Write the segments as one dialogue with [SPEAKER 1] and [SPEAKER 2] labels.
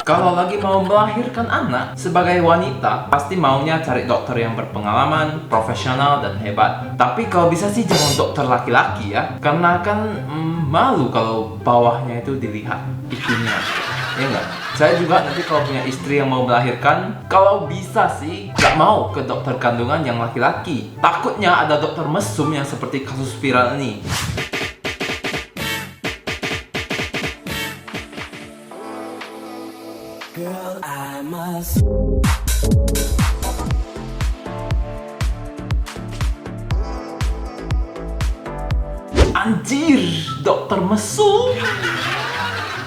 [SPEAKER 1] Kalau lagi mau melahirkan anak, sebagai wanita pasti maunya cari dokter yang berpengalaman, profesional, dan hebat. Tapi kalau bisa sih jangan dokter laki-laki ya, karena kan malu kalau bawahnya itu dilihat itunya. Ya enggak? Saya juga nanti kalau punya istri yang mau melahirkan, kalau bisa sih gak mau ke dokter kandungan yang laki-laki. Takutnya ada dokter mesum yang seperti kasus viral ini.
[SPEAKER 2] Girl, I must.
[SPEAKER 1] Anjir, dokter mesum.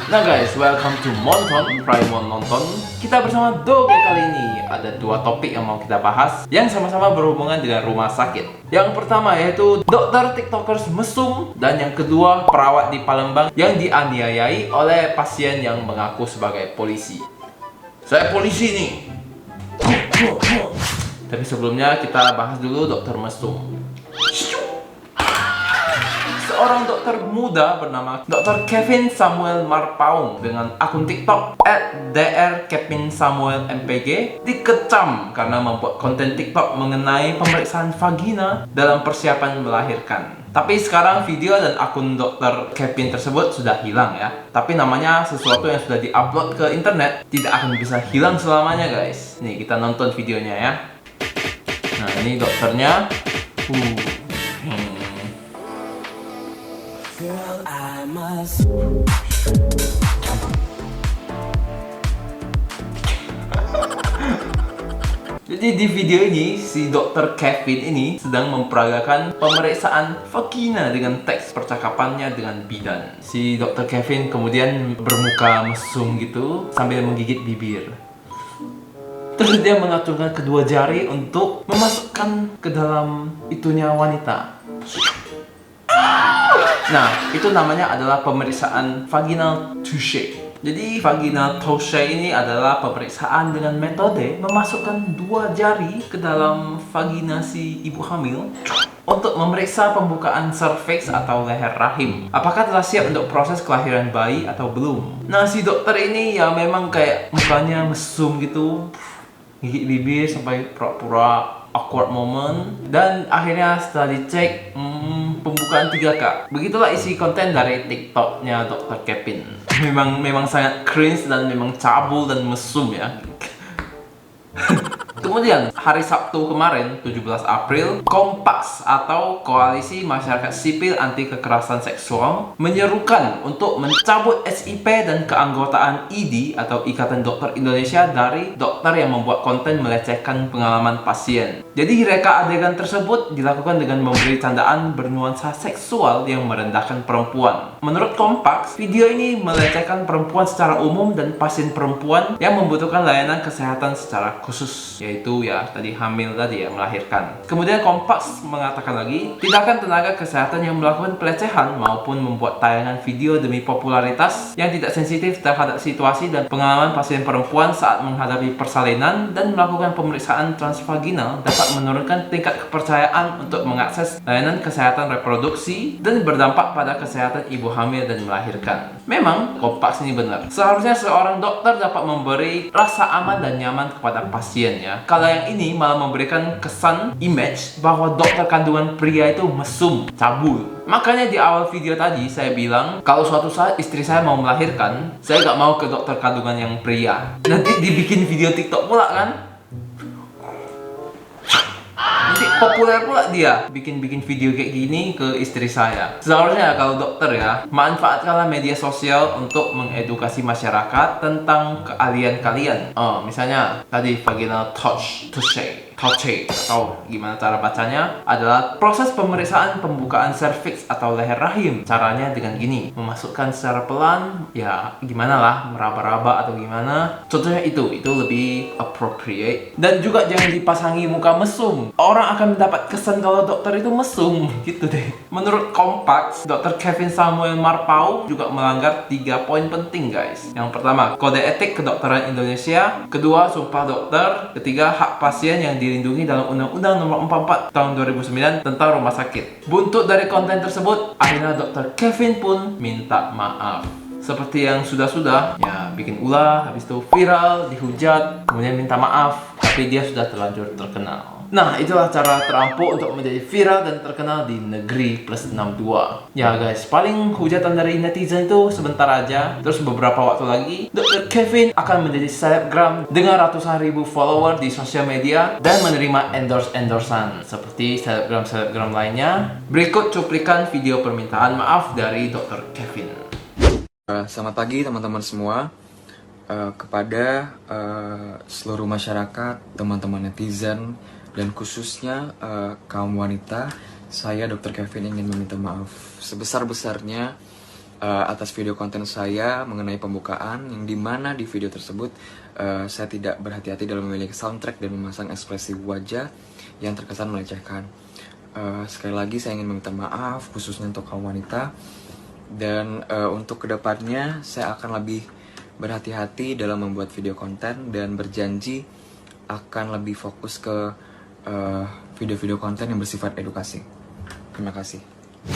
[SPEAKER 1] Nah guys, welcome to Monton, Primon Nonton. Kita bersama Doge kali ini. Ada dua topik yang mau kita bahas yang sama-sama berhubungan dengan rumah sakit. Yang pertama yaitu dokter tiktokers mesum, dan yang kedua perawat di Palembang yang dianiayai oleh pasien yang mengaku sebagai polisi. Saya polisi nih. Tapi sebelumnya kita bahas dulu dokter mesum. Seorang dokter muda bernama Dr. Kevin Samuel Marpaung dengan akun TikTok @drkevinsamuelmpg dikecam karena membuat konten TikTok mengenai pemeriksaan vagina dalam persiapan melahirkan. Tapi sekarang video dan akun Dr. Kevin tersebut sudah hilang ya. Tapi namanya sesuatu yang sudah diupload ke internet tidak akan bisa hilang selamanya guys. Nih kita nonton videonya ya. Nah ini dokternya.
[SPEAKER 2] Girl, I must.
[SPEAKER 1] Jadi di video ini, si Dr. Kevin ini sedang memperagakan pemeriksaan vagina dengan teks percakapannya dengan bidan. Si Dr. Kevin kemudian bermuka mesum gitu sambil menggigit bibir. Terus dia mengacungkan kedua jari untuk memasukkan ke dalam itunya wanita. Nah, itu namanya adalah pemeriksaan vaginal touche. Jadi vaginal touche ini adalah pemeriksaan dengan metode memasukkan dua jari ke dalam vagina si ibu hamil untuk memeriksa pembukaan serviks atau leher rahim. Apakah telah siap untuk proses kelahiran bayi atau belum? Nah, si dokter ini ya memang kayak mukanya mesum gitu, gigit bibir sampai pura-pura awkward moment, dan akhirnya setelah dicek pembukaan 3K. Begitulah isi konten dari TikToknya Dr. Kevin. Memang sangat cringe dan memang cabul dan mesum ya. Kemudian hari Sabtu kemarin 17 April, Kompas atau Koalisi Masyarakat Sipil Anti Kekerasan Seksual menyerukan untuk mencabut SIP dan keanggotaan IDI atau Ikatan Dokter Indonesia dari dokter yang membuat konten melecehkan pengalaman pasien. Jadi reka adegan tersebut dilakukan dengan memberi candaan bernuansa seksual yang merendahkan perempuan. Menurut Kompas, video ini melecehkan perempuan secara umum dan pasien perempuan yang membutuhkan layanan kesehatan secara khusus, yaitu ya tadi hamil tadi ya, melahirkan. Kemudian Kompas mengatakan lagi, tindakan tenaga kesehatan yang melakukan pelecehan maupun membuat tayangan video demi popularitas yang tidak sensitif terhadap situasi dan pengalaman pasien perempuan saat menghadapi persalinan dan melakukan pemeriksaan transvaginal dapat menurunkan tingkat kepercayaan untuk mengakses layanan kesehatan reproduksi dan berdampak pada kesehatan ibu hamil dan melahirkan. Memang Kompas ini benar. Seharusnya seorang dokter dapat memberi rasa aman dan nyaman kepada pasien ya. Kalau yang ini malah memberikan kesan image bahwa dokter kandungan pria itu mesum, cabul. Makanya di awal video tadi saya bilang kalau suatu saat istri saya mau melahirkan, saya gak mau ke dokter kandungan yang pria. Nanti dibikin video TikTok pula kan? Nanti populer pula dia bikin video kayak gini ke istri saya. Seharusnya kalau dokter ya, manfaatkanlah media sosial untuk mengedukasi masyarakat tentang keahlian kalian. Misalnya tadi vaginal touche atau gimana cara bacanya, adalah proses pemeriksaan pembukaan serviks atau leher rahim. Caranya dengan gini, memasukkan secara pelan, ya gimana lah, meraba-raba atau gimana. Contohnya itu lebih appropriate. Dan juga jangan dipasangi muka mesum. Orang akan mendapat kesan kalau dokter itu mesum, gitu deh. Menurut Kompas, Dr. Kevin Samuel Marpaung juga melanggar 3 poin penting guys. Yang pertama, kode etik kedokteran Indonesia. Kedua, sumpah dokter. Ketiga, hak pasien yang dilindungi dalam Undang-Undang Nomor 44 Tahun 2009 tentang rumah sakit. Buntut dari konten tersebut, akhirnya Dr. Kevin pun minta maaf. Seperti yang sudah-sudah, ya bikin ulah, habis itu viral, dihujat, kemudian minta maaf, tapi dia sudah terlanjur terkenal. Nah, itulah cara terampuk untuk menjadi viral dan terkenal di negeri plus 62. Ya guys, paling hujatan dari netizen itu sebentar aja. Terus beberapa waktu lagi, Dr. Kevin akan menjadi selebgram dengan ratusan ribu follower di sosial media dan menerima endorse-endorsan seperti selebgram-selebgram lainnya. Berikut cuplikan video permintaan maaf dari Dr. Kevin.
[SPEAKER 3] Selamat pagi teman-teman semua. Kepada seluruh masyarakat, teman-teman netizen, dan khususnya kaum wanita, saya Dr. Kevin ingin meminta maaf sebesar-besarnya atas video konten saya mengenai pembukaan, yang dimana di video tersebut saya tidak berhati-hati dalam memilih soundtrack dan memasang ekspresi wajah yang terkesan melecehkan. Sekali lagi saya ingin meminta maaf khususnya untuk kaum wanita, dan untuk kedepannya saya akan lebih berhati-hati dalam membuat video konten dan berjanji akan lebih fokus ke video-video konten yang bersifat edukasi. Terima kasih.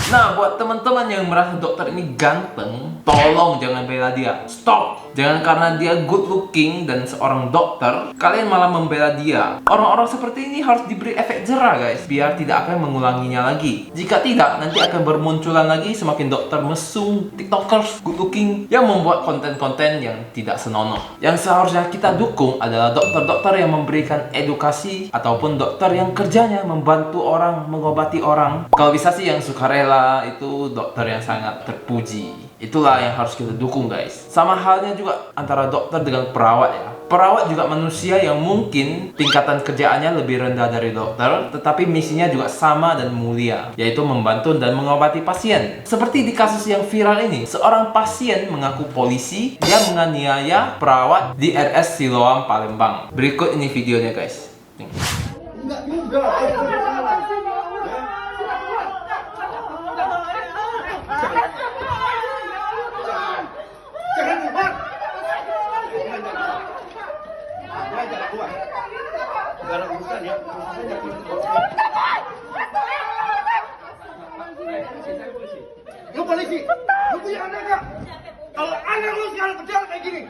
[SPEAKER 1] Nah, buat teman-teman yang merasa dokter ini ganteng, tolong jangan bela dia. Stop! Jangan karena dia good looking dan seorang dokter, kalian malah membela dia. Orang-orang seperti ini harus diberi efek jerah guys, biar tidak akan mengulanginya lagi. Jika tidak, nanti akan bermunculan lagi semakin dokter mesum, tiktokers good looking yang membuat konten-konten yang tidak senonoh. Yang seharusnya kita dukung adalah dokter-dokter yang memberikan edukasi ataupun dokter yang kerjanya membantu orang, mengobati orang. Kalau bisa sih yang sukarela, itu dokter yang sangat terpuji. Itulah yang harus kita dukung guys. Sama halnya juga antara dokter dengan perawat ya. Perawat juga manusia yang mungkin tingkatan kerjaannya lebih rendah dari dokter, tetapi misinya juga sama dan mulia, yaitu membantu dan mengobati pasien. Seperti di kasus yang viral ini, seorang pasien mengaku polisi yang menganiaya perawat di RS Siloam, Palembang. Berikut ini videonya guys.
[SPEAKER 4] Lu polisi, lu punya anak nggak? Kalau anak lu sekarang kecil kayak gini.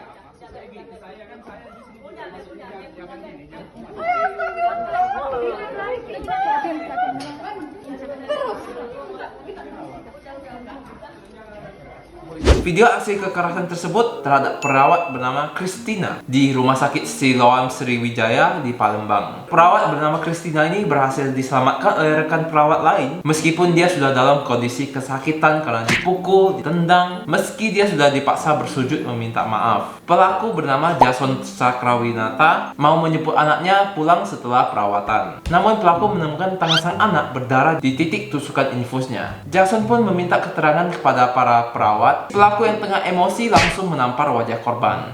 [SPEAKER 1] Video aksi kekerasan tersebut terhadap perawat bernama Christina di Rumah Sakit Siloam Sriwijaya di Palembang. Perawat bernama Christina ini berhasil diselamatkan oleh rekan perawat lain meskipun dia sudah dalam kondisi kesakitan karena dipukul, ditendang, meski dia sudah dipaksa bersujud meminta maaf. Pelaku bernama Jason Sakrawinata mau menjemput anaknya pulang setelah perawatan. Namun pelaku menemukan tangan sang anak berdarah di titik tusukan infusnya. Jason pun meminta keterangan kepada para perawat. Pelaku yang tengah emosi langsung menampar wajah korban.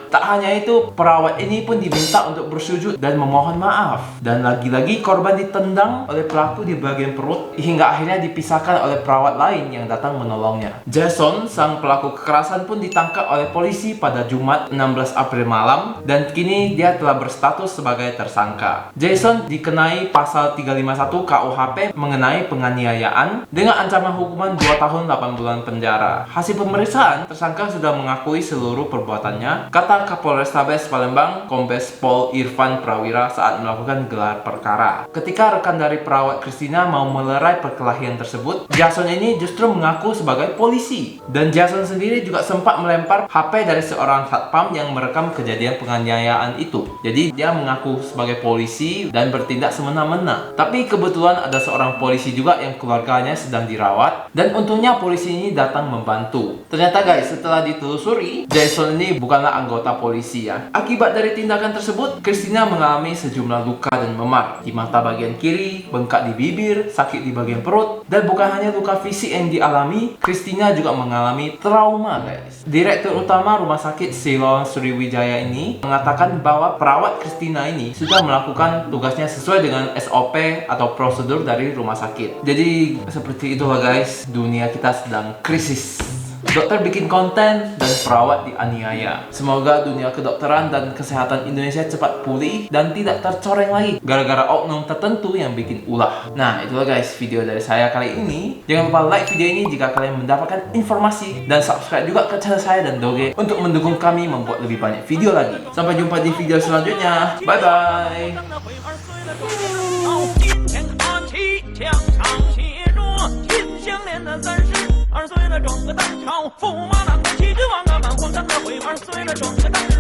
[SPEAKER 1] Tak hanya itu, perawat ini pun diminta untuk bersujud dan memohon maaf. Dan lagi-lagi korban ditendang oleh pelaku di bagian perut hingga akhirnya dipisahkan oleh perawat lain yang datang menolongnya. Jason, sang pelaku kekerasan pun ditangkap oleh polisi pada Jumat 16 April malam dan kini dia telah berstatus sebagai tersangka. Jason dikenai pasal 351 KUHP mengenai penganiayaan dengan ancaman hukuman 2 tahun 8 bulan penjara. Hasil pemeriksaan, tersangka sudah mengakui seluruh perbuatannya, kata Kapolrestabes Palembang, Kombes Pol Irfan Prawira saat melakukan gelar perkara. Ketika rekan dari perawat Christina mau melerai perkelahian tersebut, Jason ini justru mengaku sebagai polisi. Dan Jason sendiri juga sempat melempar HP dari seorang satpam yang merekam kejadian penganiayaan itu. Jadi dia mengaku sebagai polisi dan bertindak semena-mena. Tapi kebetulan ada seorang polisi juga yang keluarganya sedang dirawat, dan untungnya polisi ini datang membantu. Ternyata guys, setelah ditelusuri, Jason ini bukanlah anggota polisi ya. Akibat dari tindakan tersebut, Christina mengalami sejumlah luka dan memar di mata bagian kiri, bengkak di bibir, sakit di bagian perut, dan bukan hanya luka fisik yang dialami, Christina juga mengalami trauma guys. Direktur Utama Rumah Sakit Siloam Sriwijaya ini mengatakan bahwa perawat Christina ini sudah melakukan tugasnya sesuai dengan SOP atau prosedur dari rumah sakit. Jadi seperti itulah guys, dunia kita sedang krisis. dokter bikin konten, dan perawat dianiaya. Semoga dunia kedokteran dan kesehatan Indonesia cepat pulih dan tidak tercoreng lagi gara-gara oknum tertentu yang bikin ulah. Nah, itulah guys video dari saya kali ini. Jangan lupa like video ini jika kalian mendapatkan informasi, dan subscribe juga ke channel saya dan Doge untuk mendukung kami membuat lebih banyak video lagi. Sampai jumpa di video selanjutnya. Bye bye.
[SPEAKER 5] 墙上写着秦香莲的32岁了，装个当朝驸马郎的旗帜王啊，满皇上的徽，2岁了，装个当朝。